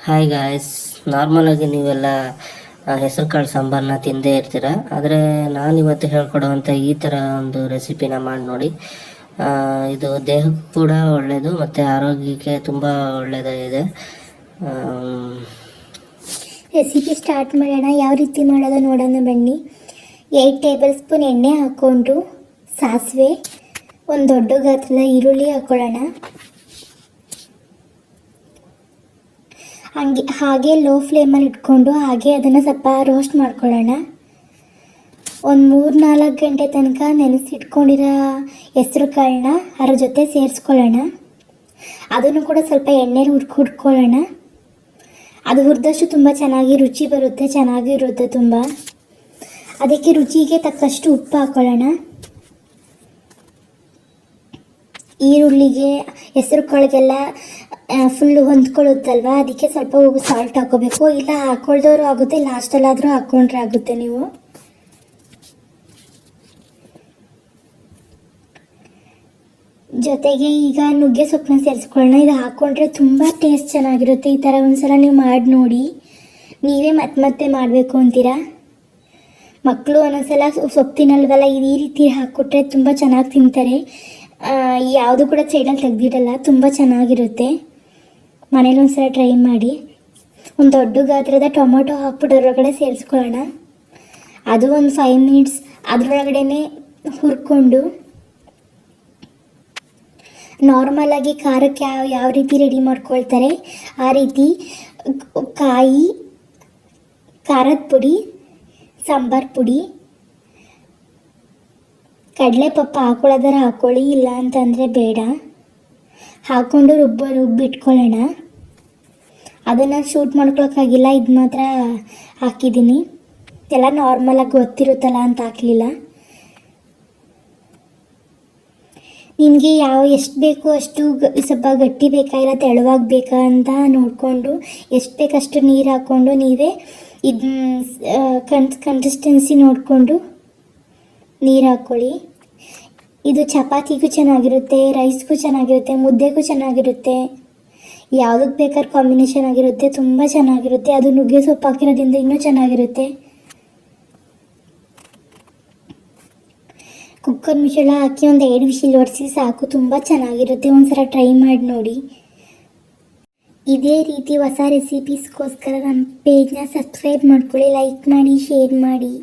Hi guys, ನಾರ್ಮಲಾಗಿ ನೀವೆಲ್ಲ ಹೆಸರು ಕಾಳು ಸಾಂಬಾರನ್ನ ತಿಂದೇ ಇರ್ತೀರ. ಆದರೆ ನಾನು ಇವತ್ತು ಹೇಳ್ಕೊಡುವಂಥ ಈ ಥರ ಒಂದು ರೆಸಿಪಿನ ಮಾಡಿ ನೋಡಿ. ಇದು ದೇಹಕ್ಕೂ ಕೂಡ ಒಳ್ಳೆಯದು ಮತ್ತು ಆರೋಗ್ಯಕ್ಕೆ ತುಂಬ ಒಳ್ಳೆಯದಾಗಿದೆ. ರೆಸಿಪಿ ಸ್ಟಾರ್ಟ್ ಮಾಡೋಣ. ಯಾವ ರೀತಿ ಮಾಡೋದು ನೋಡೋಣ ಬನ್ನಿ. 8 ಟೇಬಲ್ ಸ್ಪೂನ್ ಎಣ್ಣೆ ಹಾಕ್ಕೊಂಡು ಸಾಸಿವೆ, ಒಂದು ದೊಡ್ಡ ಗಾತ್ರದ ಈರುಳ್ಳಿ ಹಾಕ್ಕೊಳ್ಳೋಣ. ಹಾಗೆ ಲೋ ಫ್ಲೇಮಲ್ಲಿ ಇಟ್ಕೊಂಡು ಹಾಗೆ ಅದನ್ನು ಸ್ವಲ್ಪ ರೋಸ್ಟ್ ಮಾಡ್ಕೊಳ್ಳೋಣ. ಒಂದು 3-4 ಗಂಟೆ ತನಕ ನೆನೆಸಿಟ್ಕೊಂಡಿರೋ ಹೆಸರು ಕಾಳನ್ನ ಅದರ ಜೊತೆ ಸೇರಿಸ್ಕೊಳ್ಳೋಣ. ಅದನ್ನು ಕೂಡ ಸ್ವಲ್ಪ ಎಣ್ಣೆಲಿ ಹುರ್ಕೊಳ್ಳೋಣ. ಅದು ಹುರಿದಷ್ಟು ತುಂಬ ಚೆನ್ನಾಗಿ ರುಚಿ ಬರುತ್ತೆ, ಚೆನ್ನಾಗಿರುತ್ತೆ ತುಂಬ. ಅದಕ್ಕೆ ರುಚಿಗೆ ತಕ್ಕಷ್ಟು ಉಪ್ಪು ಹಾಕ್ಕೊಳ್ಳೋಣ. ಈರುಳ್ಳಿಗೆ ಹೆಸರು ಕಾಳಿಗೆಲ್ಲ ಫುಲ್ಲು ಹೊಂದ್ಕೊಳ್ಳುತ್ತಲ್ವ, ಅದಕ್ಕೆ ಸ್ವಲ್ಪ ಸಾಲ್ಟ್ ಹಾಕೋಬೇಕು. ಇಲ್ಲ ಹಾಕ್ಕೊಳ್ದವರು ಆಗುತ್ತೆ, ಲಾಸ್ಟಲ್ಲಾದರೂ ಹಾಕ್ಕೊಂಡ್ರೆ ಆಗುತ್ತೆ. ನೀವು ಜೊತೆಗೆ ಈಗ ನುಗ್ಗೆ ಸೊಪ್ಪನ್ನ ಸೇರಿಸ್ಕೊಳ್ಳೋಣ. ಇದು ಹಾಕ್ಕೊಂಡ್ರೆ ತುಂಬ ಟೇಸ್ಟ್ ಚೆನ್ನಾಗಿರುತ್ತೆ. ಈ ಥರ ಒಂದ್ಸಲ ನೀವು ಮಾಡಿ ನೋಡಿ. ನೀವೇ ಮತ್ತೆ ಮಾಡಬೇಕು ಅಂತೀರಾ. ಮಕ್ಕಳು ಒಂದೊಂದ್ಸಲ ಸೊಪ್ಪು ತಿನ್ನಲ್ವಲ್ಲ, ಈ ರೀತಿ ಹಾಕ್ಕೊಟ್ರೆ ತುಂಬ ಚೆನ್ನಾಗಿ ತಿಂತಾರೆ. ಯಾವುದು ಕೂಡ ಸೈಡಲ್ಲಿ ತೆಗ್ದಿಡಲ್ಲ, ತುಂಬ ಚೆನ್ನಾಗಿರುತ್ತೆ. ಮನೇಲಿ ಒಂದ್ಸಲ ಟ್ರೈ ಮಾಡಿ. ಒಂದು ದೊಡ್ಡ ಗಾತ್ರದ ಟೊಮೊಟೊ ಹಾಕ್ಬಿಟ್ಟು ಅದರೊಳಗಡೆ ಸೇರಿಸ್ಕೊಳ್ಳೋಣ. ಅದು ಒಂದು 5 ಮಿನಿಟ್ಸ್ ಅದರೊಳಗಡೆ ಹುರ್ಕೊಂಡು, ನಾರ್ಮಲಾಗಿ ಖಾರಕ್ಕೆ ಯಾವ ರೀತಿ ರೆಡಿ ಮಾಡ್ಕೊಳ್ತಾರೆ ಆ ರೀತಿ ಕಾಯಿ, ಖಾರದ ಪುಡಿ, ಸಾಂಬಾರು ಪುಡಿ, ಕಡಲೆಪಪ್ಪು ಹಾಕೊಳ್ಳೋದಾರ ಹಾಕ್ಕೊಳ್ಳಿ, ಇಲ್ಲ ಅಂತಂದರೆ ಬೇಡ. ಹಾಕ್ಕೊಂಡು ರುಬ್ಬಿಟ್ಕೊಳ್ಳೋಣ. ಅದನ್ನು ಶೂಟ್ ಮಾಡ್ಕೊಳಕ್ಕಾಗಿಲ್ಲ, ಇದು ಮಾತ್ರ ಹಾಕಿದ್ದೀನಿ. ಎಲ್ಲ ನಾರ್ಮಲಾಗಿ ಗೊತ್ತಿರುತ್ತಲ್ಲ ಅಂತ ಹಾಕಲಿಲ್ಲ. ನಿಮಗೆ ಎಷ್ಟು ಬೇಕು ಅಷ್ಟು ಸ್ವಲ್ಪ ಗಟ್ಟಿ ಬೇಕಾ ಇಲ್ಲ ತೆಳುವಾಗಿ ಬೇಕಾ ಅಂತ ನೋಡಿಕೊಂಡು ಎಷ್ಟು ಬೇಕಷ್ಟು ನೀರು ಹಾಕ್ಕೊಂಡು ನೀವೇ ಇದು ಕನ್ಸಿಸ್ಟೆನ್ಸಿ ನೋಡಿಕೊಂಡು ನೀರು ಹಾಕ್ಕೊಳ್ಳಿ. ಇದು ಚಪಾತಿಗೂ ಚೆನ್ನಾಗಿರುತ್ತೆ, ರೈಸ್ಗೂ ಚೆನ್ನಾಗಿರುತ್ತೆ, ಮುದ್ದೆಗೂ ಚೆನ್ನಾಗಿರುತ್ತೆ, ಯಾವುದಕ್ಕೆ ಬೇಕಾದ್ರೆ ಕಾಂಬಿನೇಷನ್ ಆಗಿರುತ್ತೆ. ತುಂಬ ಚೆನ್ನಾಗಿರುತ್ತೆ. ಅದು ನುಗ್ಗೆ ಸೊಪ್ಪು ಹಾಕಿರೋದ್ರಿಂದ ಇನ್ನೂ ಚೆನ್ನಾಗಿರುತ್ತೆ. ಕುಕ್ಕರ್ ವಿಷಲ ಹಾಕಿ ಒಂದು 2 ವಿಷಲ್ ಹೊಡಿಸಿ ಸಾಕು, ತುಂಬ ಚೆನ್ನಾಗಿರುತ್ತೆ. ಒಂದ್ಸಲ ಟ್ರೈ ಮಾಡಿ ನೋಡಿ. ಇದೇ ರೀತಿ ಹೊಸ ರೆಸಿಪೀಸ್ಗೋಸ್ಕರ ನಮ್ಮ ಪೇಜ್ನ ಸಬ್ಸ್ಕ್ರೈಬ್ ಮಾಡ್ಕೊಳ್ಳಿ, ಲೈಕ್ ಮಾಡಿ, ಶೇರ್ ಮಾಡಿ.